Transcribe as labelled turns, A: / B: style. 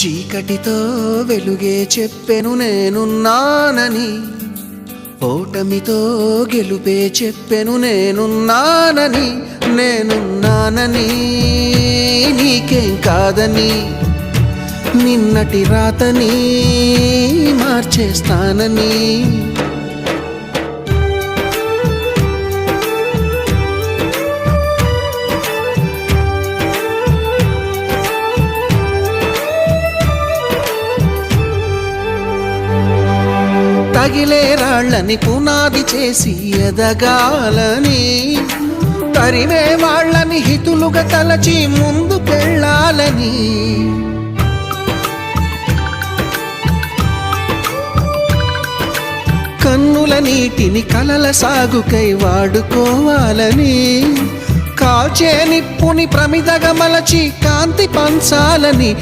A: చీకటితో వెలుగే చెప్పెను నేనున్నానని, ఓటమితో గెలుపే చెప్పెను నేనున్నానని. నేనున్నానని నీకేం కాదని, నిన్నటి రాతని మార్చేస్తానని. తగిలే రాళ్ళని పునాది చేసి ఎదగాలని, తరిమే వాళ్ళని హితులుగా తలచి ముందుకెళ్ళాలని. కన్నుల నీటిని కలల సాగుకై వాడుకోవాలని, కాల్చే నిప్పుని ప్రమిదగా మలచి కాంతి పంచాలని.